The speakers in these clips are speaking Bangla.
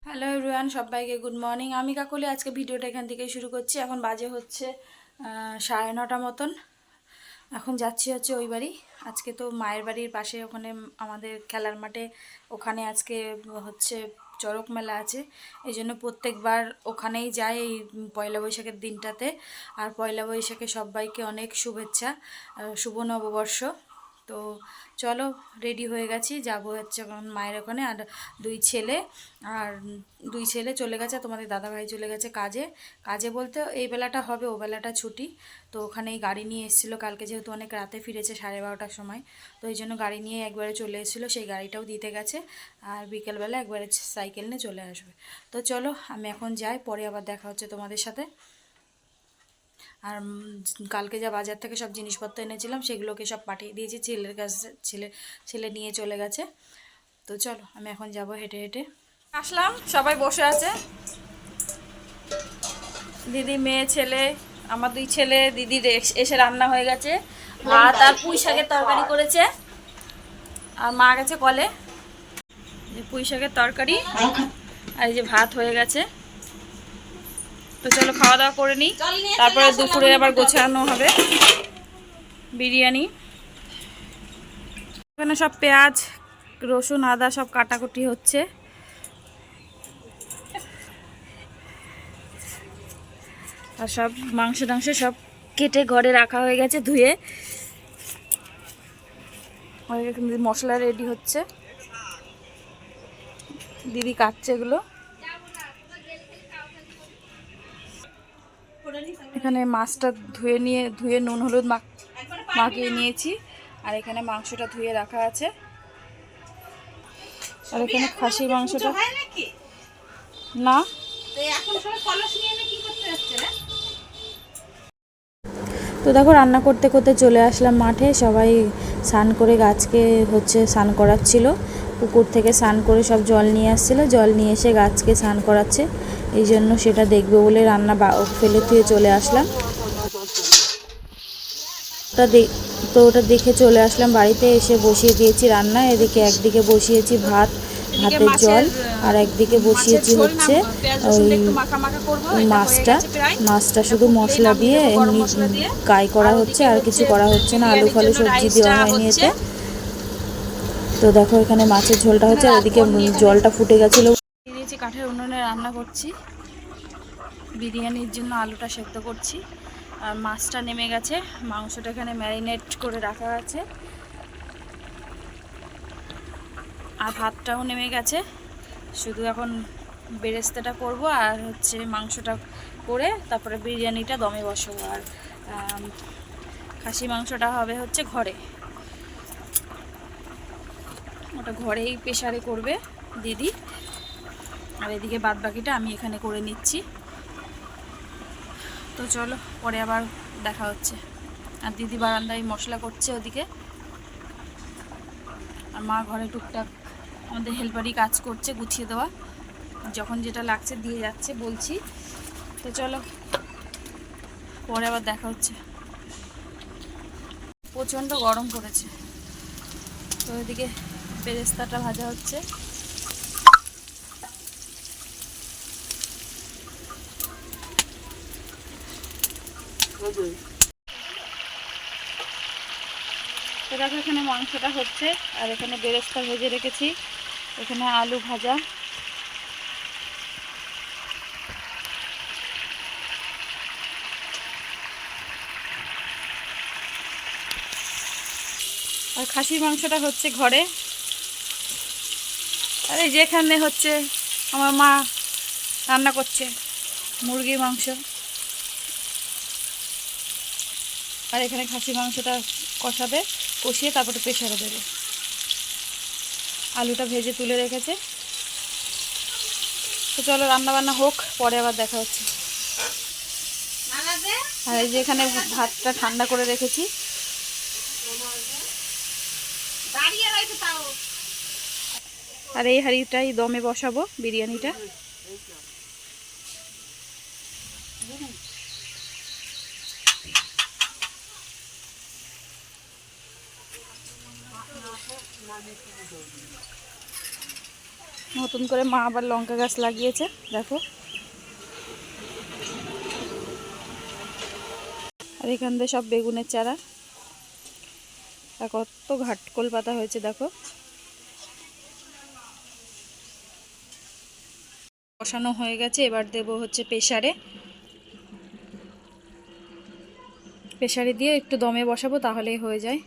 হ্যালো এভরিওয়ান, সবাইকে গুড মর্নিং। আমি কাকলি আজকে ভিডিওটা এখান থেকেই শুরু করছি। এখন বাজে হচ্ছে 9:30 মতন। এখন যাচ্ছি ওই বাড়ি। আজকে তো মায়ের বাড়ির পাশে ওখানে আমাদের খেলার মাঠে ওখানে আজকে হচ্ছে চড়ক মেলা আছে। এই জন্য প্রত্যেকবার ওখানেই যাই এই পয়লা বৈশাখের দিনটাতে। আর পয়লা বৈশাখে সবাইকে অনেক শুভেচ্ছা, শুভ নববর্ষ। তো চলো, রেডি হয়ে গেছি, যাবো হচ্ছে এখন মায়ের ওখানে। আর আর দুই ছেলে চলে গেছে, তোমাদের দাদাভাই চলে গেছে কাজে। কাজে বলতে এই বেলাটা হবে, ও বেলাটা ছুটি। তো ওখানেই গাড়ি নিয়ে এসেছিলো কালকে, যেহেতু অনেক রাতে ফিরেছে 12:30টার সময়। তো এই জন্য গাড়ি নিয়ে একবারে চলে এসেছিলো, সেই গাড়িটাও দিতে গেছে। আর বিকেলবেলা একবারে সাইকেল নিয়ে চলে আসবে। তো চলো আমি এখন যাই, পরে আবার দেখা হচ্ছে তোমাদের সাথে। আর কালকে যা বাজার থেকে সব জিনিসপত্র এনেছিলাম সেগুলোকে সব পাঠিয়ে দিয়েছি ছেলের কাছে। ছেলে নিয়ে চলে গেছে। তো চলো আমি এখন যাব হেঁটে হেঁটে। আসলাম, সবাই বসে আছে, দিদি, মেয়ে, ছেলে। আমার দুই ছেলে, দিদির এসে রান্না হয়ে গেছে। ভাত আর পুঁই শাকের তরকারি করেছে। আর মা গেছে কলে। পুঁই শাকের তরকারি আর এই যে ভাত হয়ে গেছে। তো চলো খাওয়া দাওয়া করে নিই, তারপরে দুপুরে আবার গোছানো হবে বিরিয়ানি। এখানে সব পেঁয়াজ, রসুন, আদা সব কাটাকুটি হচ্ছে। আর সব মাংস টাংস সব কেটে ঘরে রাখা হয়ে গেছে ধুয়ে। মশলা রেডি হচ্ছে, দিদি কাটছে এগুলো। এখানে মাছটা ধুয়ে নুন হলুদ মাখিয়ে নিয়েছি। আর এখানে মাংসটা ধুয়ে রাখা আছে। আর এখানে খাসির মাংসটা না। তো দেখো রান্না করতে করতে চলে আসলাম মাঠে। সবাই স্নান করে গাছকে স্নান করাচ্ছিল। পুকুর থেকে স্নান করে সব জল নিয়ে আসছিলো, জল নিয়ে এসে গাছকে স্নান করাচ্ছে। এই জন্য সেটা দেখবে বলে রান্না ফেলে দিয়ে চলে আসলাম। তো ওটা দেখে চলে আসলাম বাড়িতে, এসে বসিয়ে দিয়েছি রান্না। এদিকে একদিকে বসিয়েছি ভাতের জল, আর একদিকে বসিয়েছি হচ্ছে ওই মাছটা শুধু মশলা দিয়ে এমনি গাই করা হচ্ছে, আর কিছু করা হচ্ছে না। আলু ফালু সবজি দেওয়া হয়নি এতে। তো দেখো এখানে মাছের ঝোলটা হচ্ছে, আর এদিকে জলটা ফুটে গেছিলো। দিয়েছি কাঠের উনুনে রান্না করছি, বিরিয়ানির জন্য আলুটা সেদ্ধ করছি। আর মাছটা নেমে গেছে, মাংসটা এখানে ম্যারিনেট করে রাখা আছে। আর ভাতটাও নেমে গেছে, শুধু এখন বেরেস্তাটা করব আর মাংসটা করে তারপরে বিরিয়ানিটা দমে বসাবো। আর খাসি মাংসটা হবে ঘরে, ওটা ঘরেই প্রেসারে করবে দিদি। আর এদিকে বাদ বাকিটা আমি এখানে করে নিচ্ছি। তো চলো পরে আবার দেখা হচ্ছে। আর দিদি বারান্দায় মশলা করছে ওদিকে, আর মা ঘরে টুকটাক আমাদের হেল্পারই কাজ করছে, গুছিয়ে দেওয়া, যখন যেটা লাগছে দিয়ে যাচ্ছে বলছি। তো চলো পরে আবার দেখা হচ্ছে। প্রচণ্ড গরম পড়েছে। তো ওইদিকে বেরেস্তাটা ভাজা হচ্ছে। তো দেখো এখানে মাংসটা হচ্ছে, আর এখানে বেরেস্তা ভেজে রেখেছি, এখানে আলু ভাজা। আর খাসির মাংসটা হচ্ছে ঘরে। আর এই যেখানে আমার মা রান্না করছে মুরগির মাংস। আর এখানে খাসি মাংসটা কষাবে, কষিয়ে তারপরে প্রেসারে দেবে। আলুটা ভেজে তুলে রেখেছে। তো চলো রান্না বান্না হোক, পরে আবার দেখা হচ্ছে। আর এই যে এখানে ভাতটা ঠান্ডা করে রেখেছি। আর এই হাঁড়িটাই দমে বসাবো বিরিয়ানিটা। নতুন করে মা আবার লঙ্কা গাছ লাগিয়েছে দেখো। আর এখান দিয়ে সব বেগুনের চারা, আর কত ঘাটকোল পাতা হয়েছে দেখো। বসানো হয়ে গেছে, এবার দেব হচ্ছে প্রেসারে। প্রেসারে দিয়ে একটু দমে বসাবো, তাহলেই হয়ে যায়।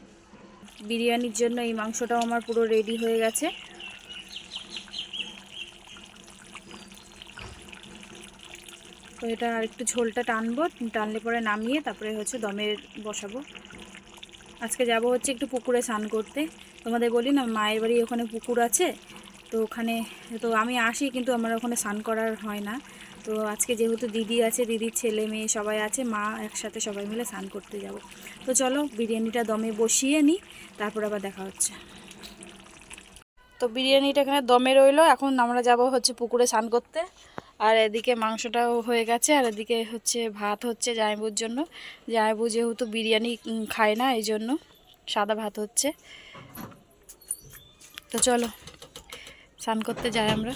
বিরিয়ানির জন্য এই মাংসটাও আমার পুরো রেডি হয়ে গেছে। তো এটা আর একটু ঝোলটা টানবো, টানলে পরে নামিয়ে তারপরে হচ্ছে দমে বসাবো। আজকে যাব হচ্ছে একটু পুকুরে স্নান করতে। তোমাদের বলি না, মায়ের বাড়ি ওখানে পুকুর আছে, তো ওখানে তো আমি আসি, কিন্তু আমার ওখানে স্নান করার হয় না। তো আজকে যেহেতু দিদি আছে, দিদির ছেলে মেয়ে সবাই আছে, মা একসাথে সবাই মিলে স্নান করতে যাব। তো চলো বিরিয়ানিটা দমে বসিয়ে নিই, তারপর আবার দেখা হচ্ছে। তো বিরিয়ানিটা এখানে দমে রইলো, এখন আমরা যাব হচ্ছে পুকুরে স্নান করতে। আর এদিকে মাংসটাও হয়ে গেছে, আর এদিকে হচ্ছে ভাত হচ্ছে জামাইবুর জন্য। জামাইবু যেহেতু বিরিয়ানি খায় না, এই জন্য সাদা ভাত হচ্ছে। তো চলো স্নান করতে যাই আমরা।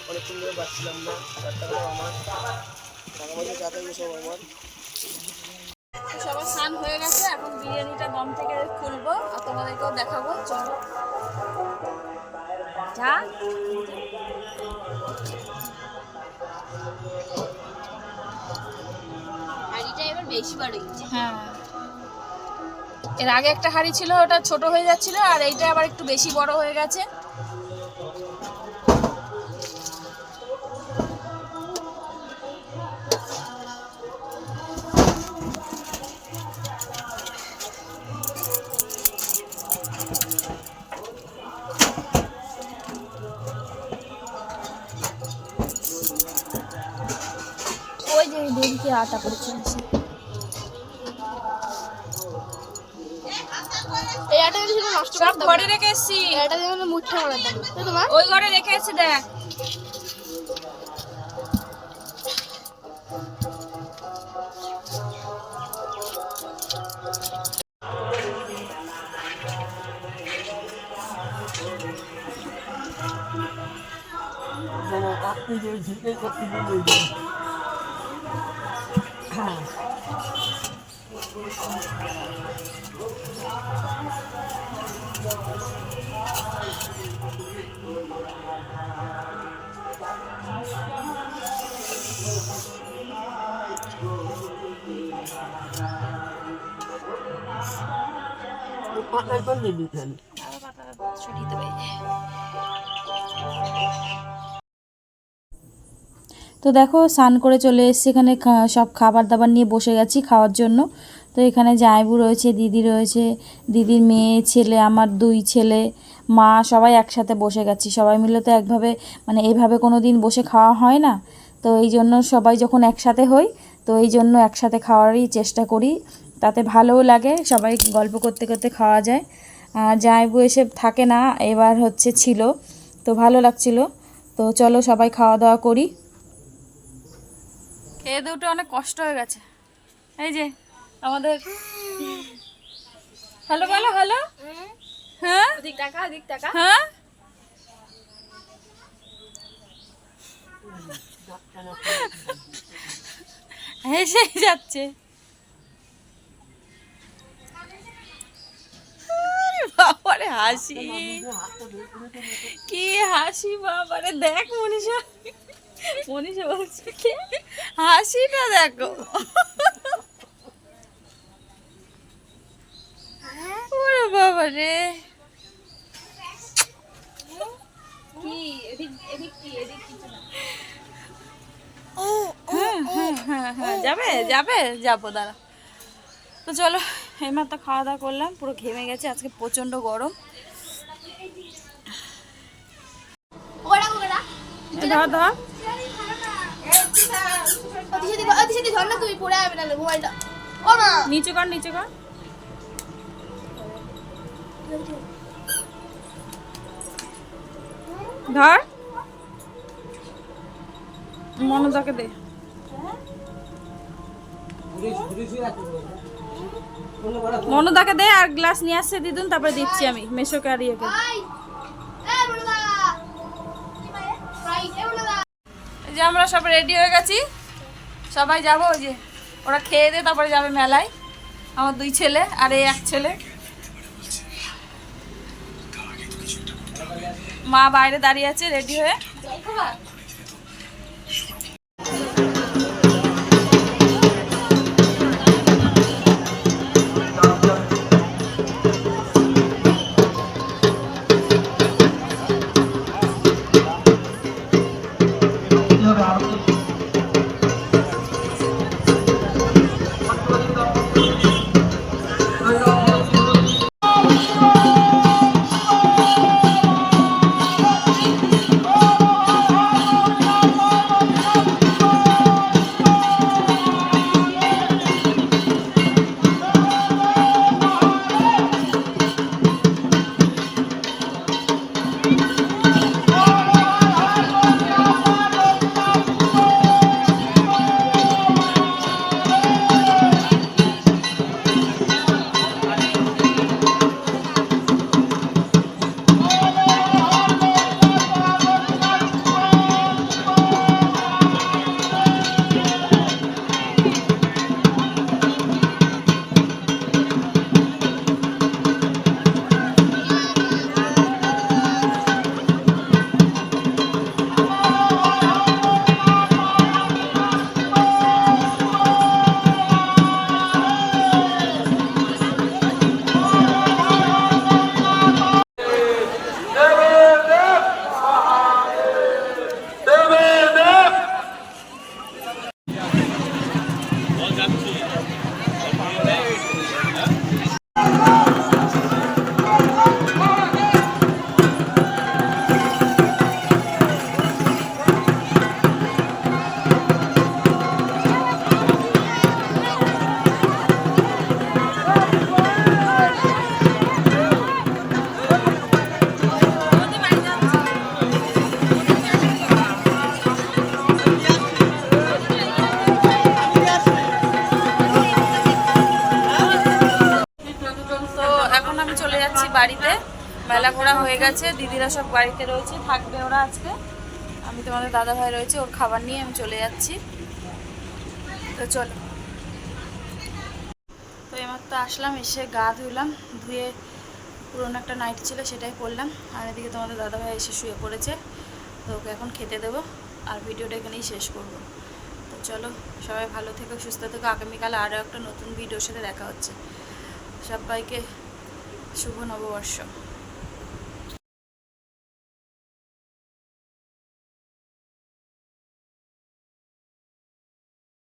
অনেকক্ষণ ধরে পাচ্ছিলাম না, সবার স্নান হয়ে গেছে, এখন বিরিয়ানিটা দম থেকে খুলবো আর তোমাদেরকেও দেখাবো। চলো যা। হাঁড়িটা এবার বেশি বড় হয়েছে। হ্যাঁ, এর আগে একটা হাঁড়ি ছিল, ওটা ছোট হয়ে যাচ্ছিল, আর এইটা আবার একটু বেশি বড় হয়ে গেছে। ওই যে দেরিকে আটা পড়েছে। এই আটা যদি নষ্ট সব ঘরে রেখে এসছি, এটা যেন মুঠটা করে দাও তোমার ওই ঘরে রেখে এসছি দেখ। তো দেখো স্নান করে চলে এসেছি, এখানে সব খাবার দাবার নিয়ে বসে গেছি খাওয়ার জন্য। তো এখানে জামাইবু রয়েছে, দিদি রয়েছে, দিদির মেয়ে ছেলে, আমার 2 ছেলে, মা, সবাই একসাথে বসে গেছি। সবাই মিলে তো একভাবে মানে এইভাবে কোনো দিন বসে খাওয়া হয় না। তো এই জন্য সবাই যখন একসাথে হই, তো এই জন্য একসাথে খাওয়ারই চেষ্টা করি, তাতে ভালোও লাগে, সবাই গল্প করতে করতে খাওয়া যায়। আর জামাইবু এসে থাকে না, এবার হচ্ছে ছিল, তো ভালো লাগছিল। তো চলো সবাই খাওয়া দাওয়া করি। খেয়ে দুটো অনেক কষ্ট হয়ে গেছে। এই যে আমাদের হ্যালো বলো, হ্যালো। হ্যাঁ দিক টাকা দিক টাকা হ্যাঁ, হেসেই যাচ্ছে। বাবারে হাসি, কি হাসি বাবারে, দেখ মনীষা, মনীষা বলছে কি হাসিটা দেখো। ওরে বাবারে, কি এদিক এদিক কি এদিক কিছু না হ্যাঁ যাবে যাবে, যাবো দাঁড়া। তো চলো এইমাত্র খাওয়া দাওয়া করলাম, পুরো ঘেমে গেছে, আজকে প্রচণ্ড গরম। ওড়া ওড়া ধর ধর, অতিশয় ধর না, তুই পড়ে যাবে না মোবাইলটা। ও মা নিচে কর, নিচে কর, ধর। মনদাকে দে। মনদাকে দে আর গ্লাস নিয়ে আসছে দিদুন, তারপরে দিচ্ছি আমি মেশোকে আর ইয়েকে। ভাই এ বড়দা ভাই এ বড়দা এই যে আমরা সব রেডি হয়ে গেছি, সবাই যাবো। ওই যে ওরা খেয়ে দে তারপরে যাবে মেলায়, আমার 2 ছেলে আর এই 1 ছেলে। মা বাইরে দাঁড়িয়ে আছে রেডি হয়ে। বাড়িতে। মেলা ঘোরা হয়ে গেছে, দিদিরা সব বাড়িতে রয়েছে, থাকবে ওরা আজকে। আমি তোমাদের দাদা ভাই রয়েছে, ওর খাবার নিয়ে আমি চলে যাচ্ছি। তো চলো। তো এইমাত্র আসলাম, এসে গা ধুলাম, ধুয়ে পুরোনো একটা নাইট ছিল সেটাই পরলাম। আর এদিকে তোমাদের দাদা ভাই এসে শুয়ে পড়েছে, তো ওকে এখন খেতে দেবো আর ভিডিওটা এখানেই শেষ করব। তো চলো, সবাই ভালো থেকো, সুস্থ থেকো। আগামীকাল আরও একটা নতুন ভিডিওর সাথে দেখা হচ্ছে। সবাইকে শুভ নববর্ষ।